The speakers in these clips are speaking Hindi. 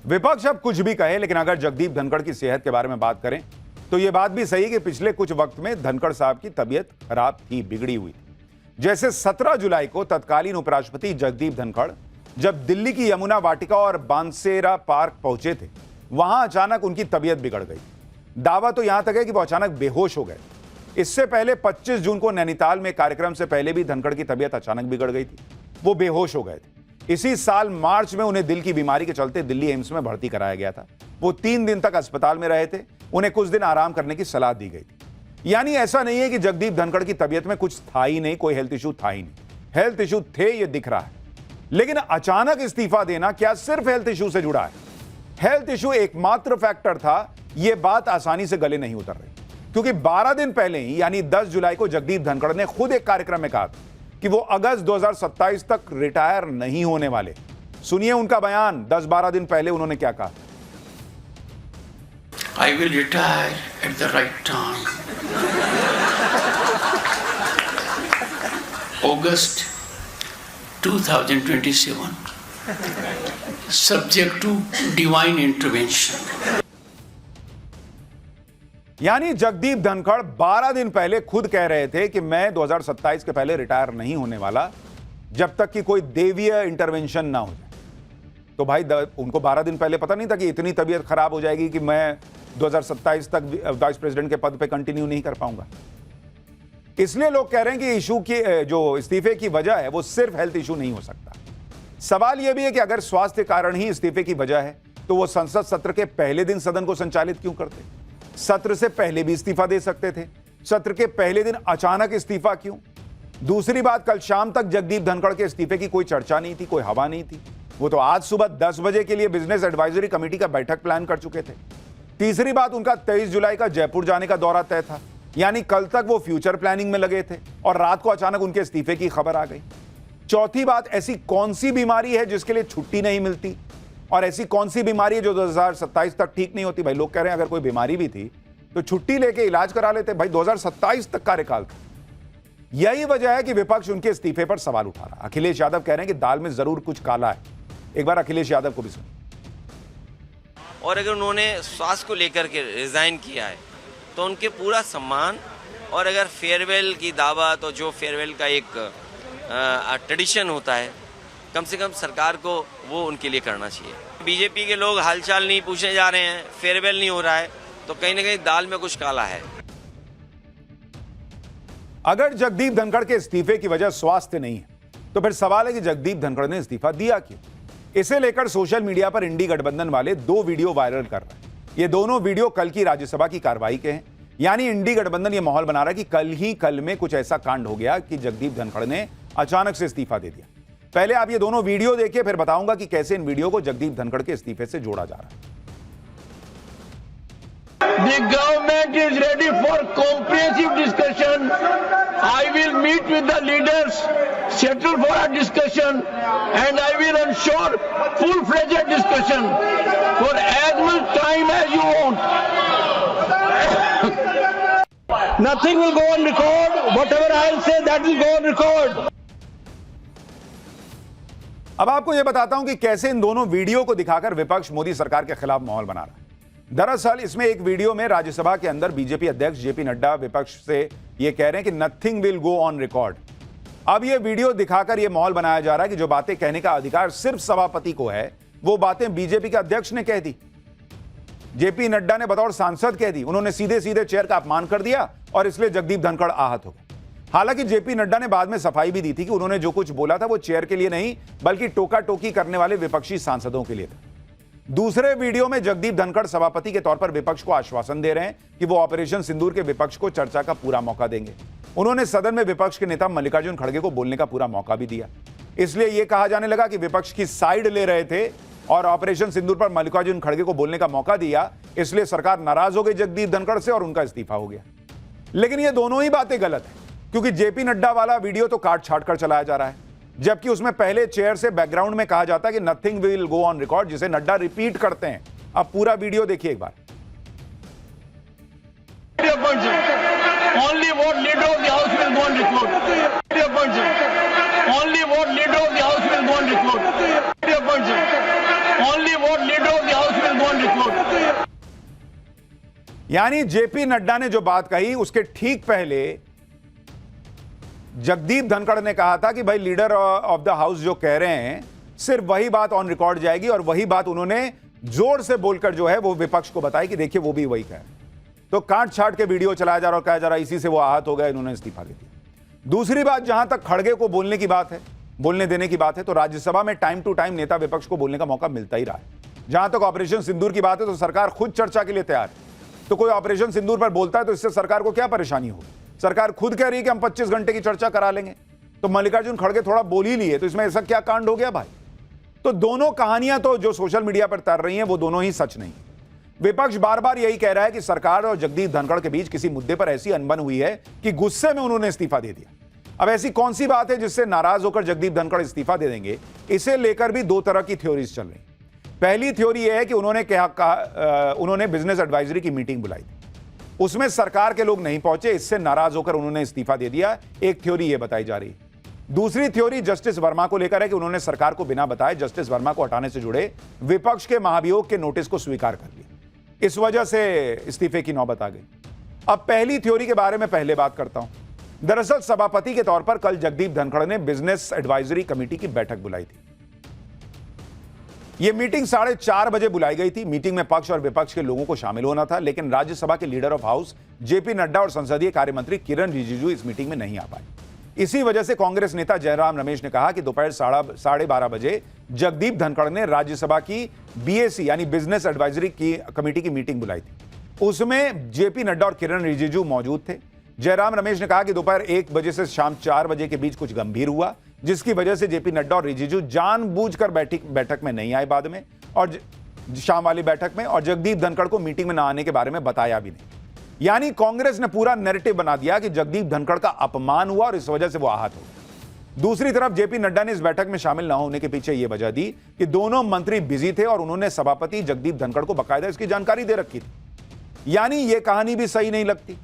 विपक्ष अब कुछ भी कहे, लेकिन अगर जगदीप धनखड़ की सेहत के बारे में बात करें तो यह बात भी सही कि पिछले कुछ वक्त में धनखड़ साहब की तबीयत खराब थी, बिगड़ी हुई थी। जैसे 17 जुलाई को तत्कालीन उपराष्ट्रपति जगदीप धनखड़ जब दिल्ली की यमुना वाटिका और बांसेरा पार्क पहुंचे थे, वहां अचानक उनकी तबीयत बिगड़ गई। दावा तो यहां तक है कि वो अचानक बेहोश हो गए। इससे पहले 25 जून को नैनीताल में कार्यक्रम से पहले भी धनखड़ की तबीयत अचानक बिगड़ गई थी, वो बेहोश हो गए थे। इसी साल मार्च में उन्हें दिल की बीमारी के चलते दिल्ली एम्स में भर्ती कराया गया था। वो 3 दिन तक अस्पताल में रहे थे, उन्हें कुछ दिन आराम करने की सलाह दी गई थी। यानी ऐसा नहीं है कि जगदीप धनखड़ की तबीयत में कुछ था ही नहीं, कोई हेल्थ इशू था ही नहीं। हेल्थ इशू थे, ये दिख रहा है, लेकिन अचानक इस्तीफा देना क्या सिर्फ हेल्थ इशू से जुड़ा है? हेल्थ इशू एकमात्र फैक्टर था, यह बात आसानी से गले नहीं उतर रही, क्योंकि 12 दिन पहले ही यानी 10 जुलाई को जगदीप धनखड़ ने खुद एक कार्यक्रम में कहा था कि वो अगस्त 2027 तक रिटायर नहीं होने वाले। सुनिए उनका बयान, 10-12 दिन पहले उन्होंने क्या कहा। I will retire at the right time. August 2027. Subject to divine intervention. यानी जगदीप धनखड़ 12 दिन पहले खुद कह रहे थे कि मैं 2027 के पहले रिटायर नहीं होने वाला जब तक कि कोई देवीय इंटरवेंशन ना हो जाए। तो भाई उनको 12 दिन पहले पता नहीं था कि इतनी तबीयत खराब हो जाएगी कि मैं 2027 तक वाइस प्रेसिडेंट के पद पे कंटिन्यू नहीं कर पाऊंगा। इसलिए लोग कह रहे हैं कि इशू की जो इस्तीफे की वजह है वो सिर्फ हेल्थ इशू नहीं हो सकता। सवाल यह भी है कि अगर स्वास्थ्य कारण ही इस्तीफे की वजह है तो वो संसद सत्र के पहले दिन सदन को संचालित क्यों करते? सत्र से पहले भी इस्तीफा दे सकते थे, सत्र के पहले दिन अचानक इस्तीफा क्यों? दूसरी बात, कल शाम तक जगदीप धनखड़ के इस्तीफे की कोई चर्चा नहीं थी, कोई हवा नहीं थी। वो तो आज सुबह 10 बजे के लिए बिजनेस एडवाइजरी कमेटी का बैठक प्लान कर चुके थे। तीसरी बात, उनका 23 जुलाई का जयपुर जाने का दौरा तय था, यानी कल तक वो फ्यूचर प्लानिंग में लगे थे और रात को अचानक उनके इस्तीफे की खबर आ गई। चौथी बात, ऐसी कौन सी बीमारी है जिसके लिए छुट्टी नहीं मिलती, और ऐसी कौन सी बीमारी है जो 2027 तक ठीक नहीं होती? भाई लोग कह रहे हैं अगर कोई बीमारी भी थी तो छुट्टी लेके इलाज करा लेते। भाई 2027 तक कार्यकाल था। यही वजह है कि विपक्ष उनके इस्तीफे पर सवाल उठा रहा। अखिलेश यादव कह रहे हैं कि दाल में जरूर कुछ काला है। एक बार अखिलेश यादव को भी सुन। और अगर उन्होंने स्वास्थ्य को लेकर के रिजाइन किया है तो उनके पूरा सम्मान, और अगर फेयरवेल की दावत और जो फेयरवेल का एक ट्रेडिशन होता है, कम से कम सरकार को वो उनके लिए करना चाहिए। बीजेपी के लोग हालचाल नहीं पूछने जा रहे हैं, फेयरवेल नहीं हो रहा है, तो कहीं ना कहीं दाल में कुछ काला है। अगर जगदीप धनखड़ के इस्तीफे की वजह स्वास्थ्य नहीं है तो फिर सवाल है कि जगदीप धनखड़ ने इस्तीफा दिया क्यों? इसे लेकर सोशल मीडिया पर इंडी गठबंधन वाले 2 वीडियो वायरल कर रहे हैं। ये दोनों वीडियो कल की राज्यसभा की कार्रवाई के हैं। यानी इंडी गठबंधन ये माहौल बना रहा है कि कल में कुछ ऐसा कांड हो गया कि जगदीप धनखड़ ने अचानक से इस्तीफा दे दिया। पहले आप ये दोनों वीडियो देखिए, फिर बताऊंगा कि कैसे इन वीडियो को जगदीप धनखड़ के इस्तीफे से जोड़ा जा रहा है। The government is ready for comprehensive discussion. I will meet with the leaders, settle for a discussion, and I will ensure full-fledged discussion for as much time as you want. Nothing will go on record. Whatever I'll say, that will go on record. अब आपको यह बताता हूं कि कैसे इन दोनों वीडियो को दिखाकर विपक्ष मोदी सरकार के खिलाफ माहौल बना रहा है। दरअसल इसमें एक वीडियो में राज्यसभा के अंदर बीजेपी अध्यक्ष जेपी नड्डा विपक्ष से यह कह रहे हैं कि nothing will go on record. अब यह वीडियो दिखाकर यह माहौल बनाया जा रहा है कि जो बातें कहने का अधिकार सिर्फ सभापति को है, वो बातें बीजेपी के अध्यक्ष ने कह दी, जेपी नड्डा ने बतौर सांसद कह दी। उन्होंने सीधे सीधे चेयर का अपमान कर दिया और इसलिए जगदीप धनखड़ आहत हो गए। हालांकि जेपी नड्डा ने बाद में सफाई भी दी थी कि उन्होंने जो कुछ बोला था वो चेयर के लिए नहीं बल्कि टोका टोकी करने वाले विपक्षी सांसदों के लिए था। दूसरे वीडियो में जगदीप धनखड़ सभापति के तौर पर विपक्ष को आश्वासन दे रहे हैं कि वो ऑपरेशन सिंदूर के विपक्ष को चर्चा का पूरा मौका देंगे। उन्होंने सदन में विपक्ष के नेता मल्लिकार्जुन खड़गे को बोलने का पूरा मौका भी दिया। इसलिए यह कहा जाने लगा कि विपक्ष की साइड ले रहे थे और ऑपरेशन सिंदूर पर मल्लिकार्जुन खड़गे को बोलने का मौका दिया, इसलिए सरकार नाराज हो गई जगदीप धनखड़ से और उनका इस्तीफा हो गया। लेकिन ये दोनों ही बातें गलत है, क्योंकि जेपी नड्डा वाला वीडियो तो काट छाट कर चलाया जा रहा है, जबकि उसमें पहले चेयर से बैकग्राउंड में कहा जाता है कि nothing will go on record, जिसे नड्डा रिपीट करते हैं। अब पूरा वीडियो देखिए एक बार। Only what leader of the house will go on record. Only what leader of the house will go on record. Only what leader of the house यानी जेपी नड्डा ने जो बात कही उसके ठीक पहले जगदीप धनखड़ ने कहा था कि भाई लीडर ऑफ द हाउस जो कह रहे हैं सिर्फ वही बात ऑन रिकॉर्ड जाएगी, और वही बात उन्होंने जोर से बोलकर जो है वो विपक्ष को बताई कि देखिए वो भी वही कह रहे हैं। तो काट छाट के वीडियो चलाया जा रहा और कहा जा रहा इसी से वो आहत हो गए, इन्होंने इस्तीफा दे दिया। दूसरी बात, जहां तक खड़गे को बोलने की बात है, बोलने देने की बात है, तो राज्यसभा में टाइम टू टाइम नेता विपक्ष को बोलने का मौका मिलता ही रहा है। जहां तक ऑपरेशन सिंदूर की बात है तो सरकार खुद चर्चा के लिए तैयार है। तो कोई ऑपरेशन सिंदूर पर बोलता है तो इससे सरकार को क्या परेशानी होगी? सरकार खुद कह रही है कि हम 25 घंटे की चर्चा करा लेंगे, तो मल्लिकार्जुन खड़गे थोड़ा बोल ही लिए, तो इसमें ऐसा क्या कांड हो गया भाई? तो दोनों कहानियां तो जो सोशल मीडिया पर तैर रही हैं वो दोनों ही सच नहीं। विपक्ष बार बार यही कह रहा है कि सरकार और जगदीप धनखड़ के बीच किसी मुद्दे पर ऐसी अनबन हुई है कि गुस्से में उन्होंने इस्तीफा दे दिया। अब ऐसी कौन सी बात है जिससे नाराज होकर जगदीप धनखड़ इस्तीफा दे देंगे? इसे लेकर भी दो तरह की थ्योरीज चल रही। पहली थ्योरी यह है कि उन्होंने बिजनेस एडवाइजरी की मीटिंग बुलाई थी, उसमें सरकार के लोग नहीं पहुंचे, इससे नाराज होकर उन्होंने इस्तीफा दे दिया। एक थ्योरी यह बताई जा रही है। दूसरी थ्योरी जस्टिस वर्मा को लेकर है कि उन्होंने सरकार को बिना बताए जस्टिस वर्मा को हटाने से जुड़े विपक्ष के महाभियोग के नोटिस को स्वीकार कर लिया, इस वजह से इस्तीफे की नौबत आ गई। अब पहली थ्योरी के बारे में पहले बात करता हूं। दरअसल सभापति के तौर पर कल जगदीप धनखड़ ने बिजनेस एडवाइजरी कमेटी की बैठक बुलाई थी। यह मीटिंग 4:30 बजे बुलाई गई थी। मीटिंग में पक्ष और विपक्ष के लोगों को शामिल होना था, लेकिन राज्यसभा के leader of house JP Nadda और संसदीय कार्य मंत्री किरण रिजिजू इस मीटिंग में नहीं आ पाए। इसी वजह से कांग्रेस नेता जयराम रमेश ने कहा कि दोपहर 12:30 बजे जगदीप धनखड़ ने राज्यसभा की बीएसी यानी बिजनेस एडवाइजरी की कमेटी की मीटिंग बुलाई थी। उसमें जेपी नड्डा और किरण रिजिजू मौजूद थे। जयराम रमेश ने कहा कि दोपहर 1 बजे से शाम 4 बजे के बीच कुछ गंभीर हुआ, जिसकी वजह से जेपी नड्डा और रिजिजू जानबूझकर बैठक में नहीं आए बाद में, और शाम वाली बैठक में, और जगदीप धनखड़ को मीटिंग में न आने के बारे में बताया भी नहीं। यानी कांग्रेस ने पूरा नैरेटिव बना दिया कि जगदीप धनखड़ का अपमान हुआ और इस वजह से वो आहत हो गए। दूसरी तरफ जेपी नड्डा ने इस बैठक में शामिल न होने के पीछे यह वजह दी कि दोनों मंत्री बिजी थे और उन्होंने सभापति जगदीप धनखड़ को बाकायदा इसकी जानकारी दे रखी थी। यानी यह कहानी भी सही नहीं लगती।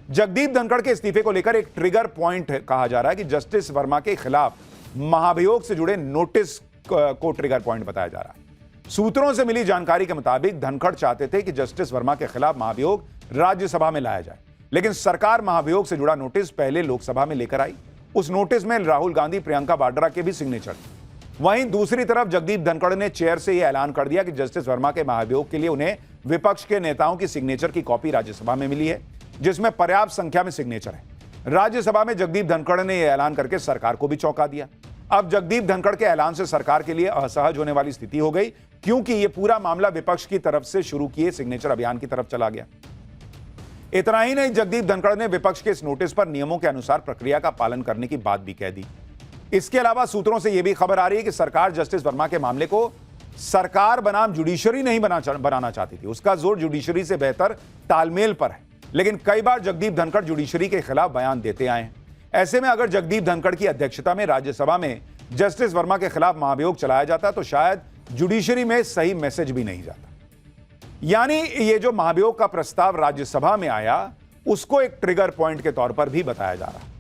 जगदीप धनखड़ के इस्तीफे को लेकर एक ट्रिगर पॉइंट कहा जा रहा है कि जस्टिस वर्मा के खिलाफ महाभियोग से जुड़े नोटिस को ट्रिगर पॉइंट बताया जा रहा है। सूत्रों से मिली जानकारी के मुताबिक धनखड़ चाहते थे कि जस्टिस वर्मा के खिलाफ महाभियोग राज्यसभा में लाया जाए, लेकिन सरकार महाभियोग से जुड़ा नोटिस पहले लोकसभा में लेकर आई। उस नोटिस में राहुल गांधी, प्रियंका वाड्रा के भी सिग्नेचर थे। वहीं दूसरी तरफ जगदीप धनखड़ ने चेयर से यह ऐलान कर दिया कि जस्टिस वर्मा के महाभियोग के लिए उन्हें विपक्ष के नेताओं की सिग्नेचर की कॉपी राज्यसभा में मिली है, जिसमें पर्याप्त संख्या में सिग्नेचर है। राज्यसभा में जगदीप धनखड़ ने यह ऐलान करके सरकार को भी चौंका दिया। अब जगदीप धनखड़ के ऐलान से सरकार के लिए असहज होने वाली स्थिति हो गई, क्योंकि यह पूरा मामला विपक्ष की तरफ से शुरू किए सिग्नेचर अभियान की तरफ चला गया। इतना ही नहीं, जगदीप धनखड़ ने विपक्ष के इस नोटिस पर नियमों के अनुसार प्रक्रिया का पालन करने की बात भी कह दी। इसके अलावा सूत्रों से यह भी खबर आ रही है कि सरकार जस्टिस वर्मा के मामले को सरकार बनाम जुडिशरी नहीं बनाना चाहती थी। उसका जोर जुडिशरी से बेहतर तालमेल पर है, लेकिन कई बार जगदीप धनखड़ जुडिशरी के खिलाफ बयान देते आए हैं। ऐसे में अगर जगदीप धनखड़ की अध्यक्षता में राज्यसभा में जस्टिस वर्मा के खिलाफ महाभियोग चलाया जाता तो शायद जुडिशरी में सही मैसेज भी नहीं जाता। यानी ये जो महाभियोग का प्रस्ताव राज्यसभा में आया, उसको एक ट्रिगर पॉइंट के तौर पर भी बताया जा रहा है।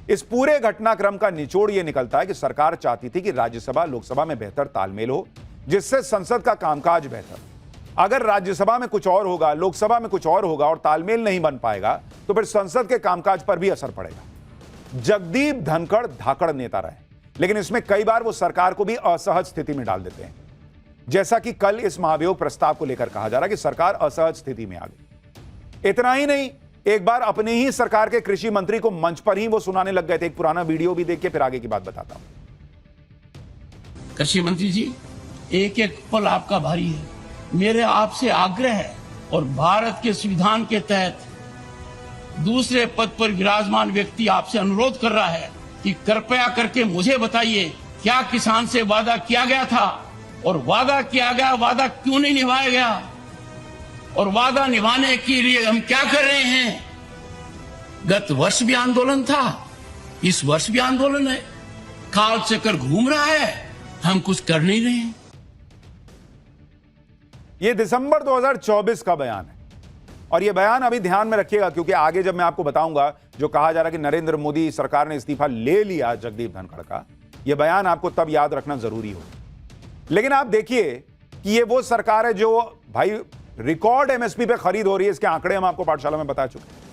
इस पूरे घटनाक्रम का निचोड़ यह निकलता है कि सरकार चाहती थी कि राज्यसभा लोकसभा में बेहतर तालमेल हो, जिससे संसद का कामकाज बेहतर। अगर राज्यसभा में कुछ और होगा, लोकसभा में कुछ और होगा और तालमेल नहीं बन पाएगा, तो फिर संसद के कामकाज पर भी असर पड़ेगा। जगदीप धनखड़ धाकड़ नेता रहे, लेकिन इसमें कई बार वो सरकार को भी असहज स्थिति में डाल देते हैं, जैसा कि कल इस महाभियोग प्रस्ताव को लेकर कहा जा रहा है कि सरकार असहज स्थिति में आ गई। इतना ही नहीं, एक बार अपने ही सरकार के कृषि मंत्री को मंच पर ही वो सुनाने लग गए थे। एक पुराना वीडियो भी देख के फिर आगे की बात बताता हूं। कृषि मंत्री जी, एक एक पल आपका भारी है। मेरे आपसे आग्रह है और भारत के संविधान के तहत दूसरे पद पर विराजमान व्यक्ति आपसे अनुरोध कर रहा है कि कृपया करके मुझे बताइए, क्या किसान से वादा किया गया था और वादा किया गया वादा क्यों नहीं निभाया गया, और वादा निभाने के लिए हम क्या कर रहे हैं। गत वर्ष भी आंदोलन था, इस वर्ष भी आंदोलन है, काल चक्कर घूम रहा है, हम कुछ कर नहीं रहे हैं। यह दिसंबर 2024 का बयान है, और यह बयान अभी ध्यान में रखिएगा, क्योंकि आगे जब मैं आपको बताऊंगा जो कहा जा रहा है कि नरेंद्र मोदी सरकार ने इस्तीफा ले लिया जगदीप धनखड़ का, यह बयान आपको तब याद रखना जरूरी हो। लेकिन आप देखिए कि ये वो सरकार है जो भाई रिकॉर्ड एमएसपी पे खरीद हो रही है, इसके आंकड़े हम आपको पाठशाला में बता चुके हैं।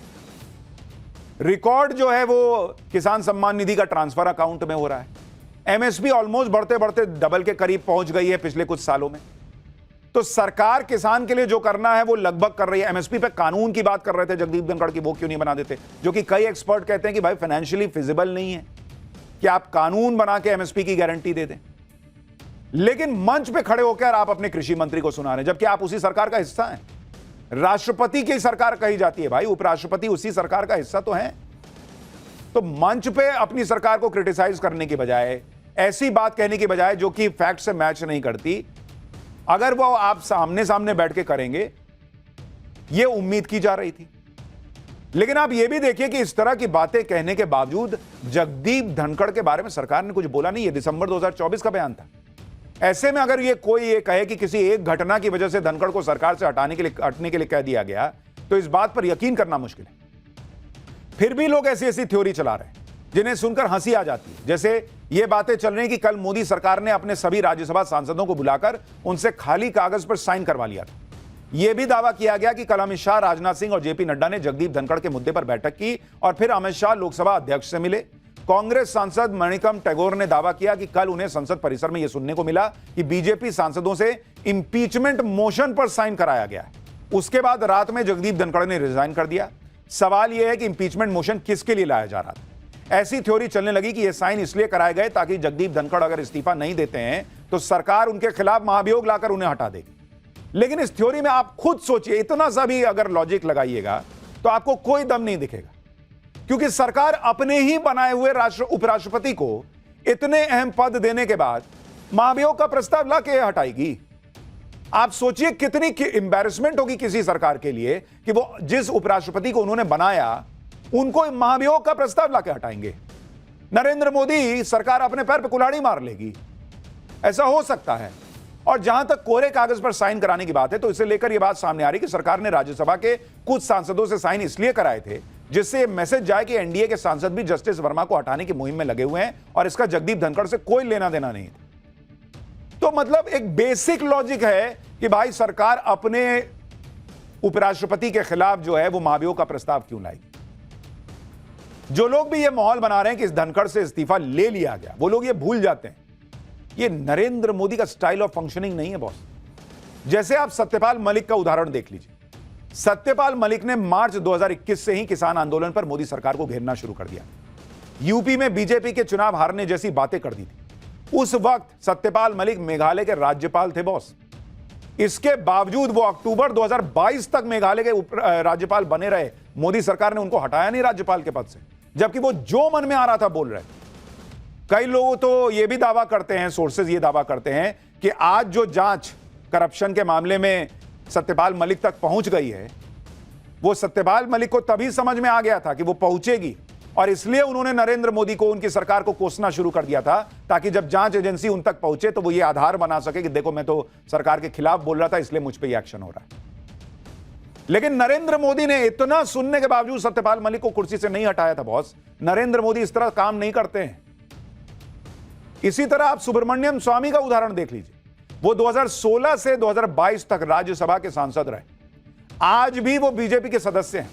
रिकॉर्ड जो है वो किसान सम्मान निधि का ट्रांसफर अकाउंट में हो रहा है। एमएसपी ऑलमोस्ट बढ़ते बढ़ते डबल के करीब पहुंच गई है पिछले कुछ सालों में। तो सरकार किसान के लिए जो करना है वो लगभग कर रही है। एमएसपी पे कानून की बात कर रहे थे जगदीप धनखड़ की, वो क्यों नहीं बना देते, जो कि कई एक्सपर्ट कहते हैं कि भाई फाइनेंशियली फिजिबल नहीं है कि आप कानून बना के एमएसपी की गारंटी दे दें। लेकिन मंच पे खड़े होकर आप अपने कृषि मंत्री को सुना रहे हैं, जबकि आप उसी सरकार का हिस्सा हैं। राष्ट्रपति की सरकार कही जाती है भाई, उपराष्ट्रपति उसी सरकार का हिस्सा तो हैं। तो मंच पे अपनी सरकार को क्रिटिसाइज करने की बजाय, ऐसी बात कहने की बजाय जो कि फैक्ट से मैच नहीं करती, अगर वो आप सामने सामने बैठ के करेंगे, ये उम्मीद की जा रही थी। लेकिन आप ये भी देखिए कि इस तरह की बातें कहने के बावजूद जगदीप धनखड़ के बारे में सरकार ने कुछ बोला नहीं। ये दिसंबर 2024 का बयान था। ऐसे में अगर कोई ये कहे कि किसी एक घटना की वजह से धनखड़ को सरकार से हटने के लिए कह दिया गया, तो इस बात पर यकीन करना मुश्किल है। फिर भी लोग ऐसी ऐसी थ्योरी चला रहे हैं जिन्हें सुनकर हंसी आ जाती है। जैसे ये बातें चल रही कि कल मोदी सरकार ने अपने सभी राज्यसभा सांसदों को बुलाकर उनसे खाली कागज पर साइन करवा लिया था। यह भी दावा किया गया कि कल अमित शाह, राजनाथ सिंह और जेपी नड्डा ने जगदीप धनखड़ के मुद्दे पर बैठक की और फिर अमित शाह लोकसभा अध्यक्ष से मिले। कांग्रेस सांसद मणिकम टैगोर ने दावा किया कि कल उन्हें संसद परिसर में यह सुनने को मिला कि बीजेपी सांसदों से इंपीचमेंट मोशन पर साइन कराया गया है। उसके बाद रात में जगदीप धनखड़ ने रिजाइन कर दिया। सवाल यह है कि इंपीचमेंट मोशन किसके लिए लाया जा रहा था। ऐसी थ्योरी चलने लगी कि यह साइन इसलिए कराए गए ताकि जगदीप धनखड़ अगर इस्तीफा नहीं देते हैं तो सरकार उनके खिलाफ महाभियोग लाकर उन्हें हटा देगी। लेकिन इस थ्योरी में आप खुद सोचिए, इतना सा भी अगर लॉजिक लगाइएगा तो आपको कोई दम नहीं दिखेगा, क्योंकि सरकार अपने ही बनाए हुए उपराष्ट्रपति को इतने अहम पद देने के बाद महाभियोग का प्रस्ताव लाके हटाएगी। आप सोचिए कितनी एम्बैरेसमेंट होगी किसी सरकार के लिए कि वो जिस उपराष्ट्रपति को उन्होंने बनाया उनको महाभियोग का प्रस्ताव लाके हटाएंगे। नरेंद्र मोदी सरकार अपने पैर पे कुल्हाड़ी मार लेगी, ऐसा हो सकता है। और जहां तक कोरे कागज पर साइन कराने की बात है, तो इसे लेकर यह बात सामने आ रही कि सरकार ने राज्यसभा के कुछ सांसदों से साइन इसलिए कराए थे जिससे यह मैसेज जाए कि एनडीए के सांसद भी जस्टिस वर्मा को हटाने की मुहिम में लगे हुए हैं और इसका जगदीप धनखड़ से कोई लेना देना नहीं था। तो मतलब एक बेसिक लॉजिक है कि भाई सरकार अपने उपराष्ट्रपति के खिलाफ जो है वो महाभियोग का प्रस्ताव क्यों लाएगी। जो लोग भी ये माहौल बना रहे हैं कि इस धनखड़ से इस्तीफा ले लिया गया, वो लोग ये भूल जाते हैं ये नरेंद्र मोदी का स्टाइल ऑफ फंक्शनिंग नहीं है बॉस। जैसे आप सत्यपाल मलिक का उदाहरण देख लीजिए। सत्यपाल मलिक ने मार्च 2021 से ही किसान आंदोलन पर मोदी सरकार को घेरना शुरू कर दिया। यूपी में बीजेपी के चुनाव हारने जैसी बातें कर दी थी। उस वक्त सत्यपाल मलिक मेघालय के राज्यपाल थे बॉस। इसके बावजूद वो अक्टूबर 2022 तक मेघालय के राज्यपाल बने रहे। मोदी सरकार ने उनको हटाया नहीं राज्यपाल के पद से, जबकि वो जो मन में आ रहा था बोल रहे। कई लोग तो ये भी दावा करते हैं, सोर्सेज ये दावा करते हैं कि आज जो जांच करप्शन के मामले में सत्यपाल मलिक तक पहुंच गई है, वो सत्यपाल मलिक को तभी समझ में आ गया था कि वो पहुंचेगी, और इसलिए उन्होंने नरेंद्र मोदी को, उनकी सरकार को कोसना शुरू कर दिया था, ताकि जब जांच एजेंसी उन तक पहुंचे तो वो ये आधार बना सके कि देखो मैं तो सरकार के खिलाफ बोल रहा था, इसलिए मुझ पे ये एक्शन हो रहा है। लेकिन नरेंद्र मोदी ने इतना सुनने के बावजूद सत्यपाल मलिक को कुर्सी से नहीं हटाया था बॉस। नरेंद्र मोदी इस तरह काम नहीं करते हैं। इसी तरह आप सुब्रमण्यम स्वामी का उदाहरण देख लीजिए। वो 2016 से 2022 तक राज्यसभा के सांसद रहे। आज भी वो बीजेपी के सदस्य हैं,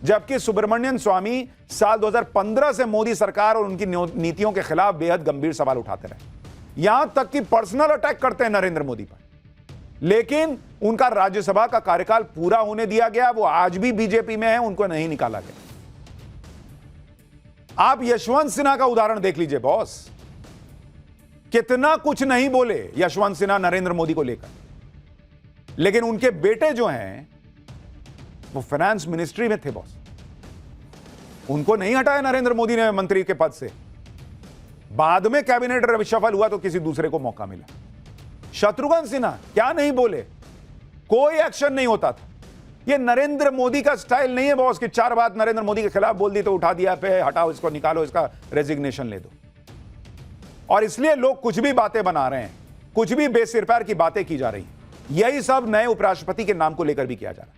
जबकि सुब्रमण्यम स्वामी साल 2015 से मोदी सरकार और उनकी नीतियों के खिलाफ बेहद गंभीर सवाल उठाते रहे। यहां तक कि पर्सनल अटैक करते हैं नरेंद्र मोदी पर। लेकिन उनका राज्यसभा का कार्यकाल पूरा होने दिया गया। वो आज भी बीजेपी में है, उनको नहीं निकाला गया। आप यशवंत सिन्हा का उदाहरण देख लीजिए बॉस। कितना कुछ नहीं बोले यशवंत सिन्हा नरेंद्र मोदी को लेकर, लेकिन उनके बेटे जो हैं वो फाइनेंस मिनिस्ट्री में थे बॉस। उनको नहीं हटाया नरेंद्र मोदी ने मंत्री के पद से। बाद में कैबिनेट रिशफल हुआ तो किसी दूसरे को मौका मिला। शत्रुघ्न सिन्हा क्या नहीं बोले, कोई एक्शन नहीं होता था। ये नरेंद्र मोदी का स्टाइल नहीं है बॉस कि चार बात नरेंद्र मोदी के खिलाफ बोल दी तो उठा दिया, पे हटाओ इसको, निकालो इसका रेजिग्नेशन ले दो। और इसलिए लोग कुछ भी बातें बना रहे हैं, कुछ भी बेसिर पैर की बातें की जा रही हैं। यही सब नए उपराष्ट्रपति के नाम को लेकर भी किया जा रहा है।